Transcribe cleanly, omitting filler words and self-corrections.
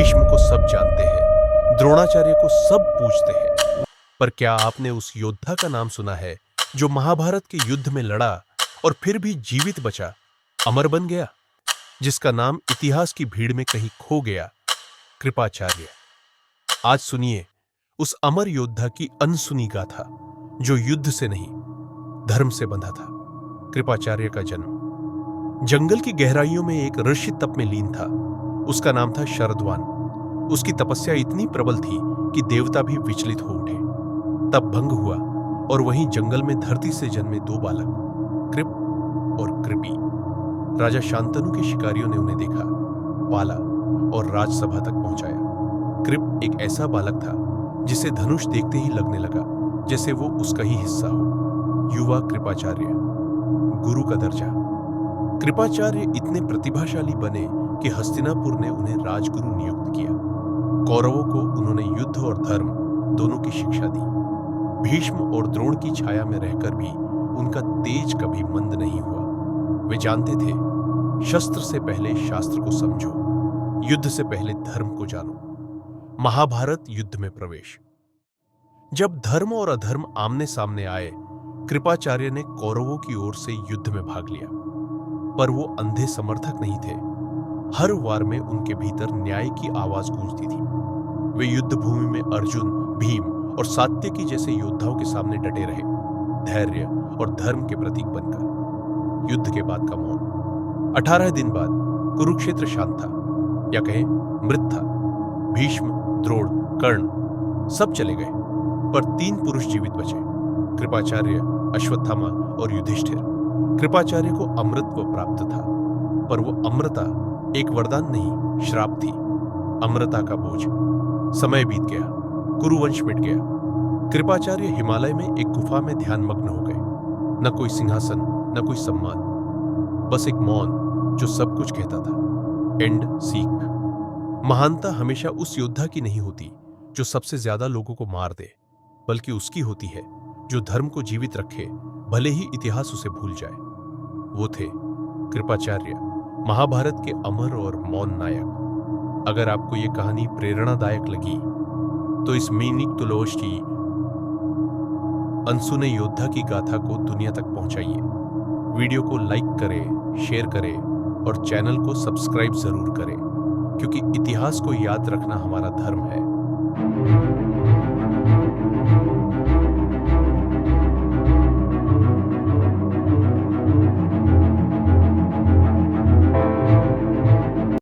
भीष्म को सब जानते हैं, द्रोणाचार्य को सब पूछते हैं, पर क्या आपने उस योद्धा का नाम सुना है जो महाभारत के युद्ध में लड़ा और फिर भी जीवित बचा, अमर बन गया, जिसका नाम इतिहास की भीड़ में कहीं खो गया? कृपाचार्य। आज सुनिए उस अमर योद्धा की अनसुनी गाथा, जो युद्ध से नहीं धर्म से बंधा था। कृपाचार्य का जन्म जंगल की गहराइयों में एक ऋषि तप में लीन था। उसका नाम था शरद्वान। उसकी तपस्या इतनी प्रबल थी कि देवता भी विचलित हो उठे। तप भंग हुआ और वहीं जंगल में धरती से जन्मे दो बालक, कृप और कृपी। राजा शांतनु के शिकारियों ने उन्हें देखा, पाला और राजसभा तक पहुंचाया। कृप एक ऐसा बालक था जिसे धनुष देखते ही लगने लगा जैसे वो उसका ही हिस्सा हो। युवा कृपाचार्य, गुरु का दर्जा। कृपाचार्य इतने प्रतिभाशाली बने कि हस्तिनापुर ने उन्हें राजगुरु नियुक्त किया। कौरवों को उन्होंने युद्ध और धर्म दोनों की शिक्षा दी। भीष्म और द्रोण की छाया में रहकर भी उनका तेज कभी मंद नहीं हुआ। वे जानते थे, शस्त्र से पहले शास्त्र को समझो, युद्ध से पहले धर्म को जानो। महाभारत युद्ध में प्रवेश। जब धर्म और अधर्म आमने सामने आए, कृपाचार्य ने कौरवों की ओर से युद्ध में भाग लिया, पर वो अंधे समर्थक नहीं थे। हर वार में उनके भीतर न्याय की आवाज गूंजती थी। वे युद्ध भूमि में अर्जुन, भीम और सात्यकी जैसे योद्धाओं के सामने डटे रहे, धैर्य और धर्म के प्रतीक बनकर। युद्ध के बाद का मौन। 18 दिन बाद कुरुक्षेत्र शांत था, या कहें मृत था। भीष्म, द्रोण, कर्ण सब चले गए, पर 3 पुरुष जीवित बचे, कृपाचार्य, अश्वत्थामा और युधिष्ठिर। कृपाचार्य को अमृतत्व प्राप्त था, पर वो अमृता एक वरदान नहीं, श्राप थी। अमृता का बोझ। समय बीत गया, कुरुवंश मिट गया। कृपाचार्य हिमालय में एक गुफा में ध्यानमग्न हो गए। न कोई सिंहासन, न कोई सम्मान, बस एक मौन जो सब कुछ कहता था। एंड सीख। महानता हमेशा उस योद्धा की नहीं होती जो सबसे ज्यादा लोगों को मार दे, बल्कि उसकी होती है जो धर्म को जीवित रखे, भले ही इतिहास उसे भूल जाए। वो थे कृपाचार्य, महाभारत के अमर और मौन नायक। अगर आपको ये कहानी प्रेरणादायक लगी तो इस मीनिक तुलोश की अनसुने योद्धा की गाथा को दुनिया तक पहुंचाइए। वीडियो को लाइक करें, शेयर करें और चैनल को सब्सक्राइब जरूर करें, क्योंकि इतिहास को याद रखना हमारा धर्म है।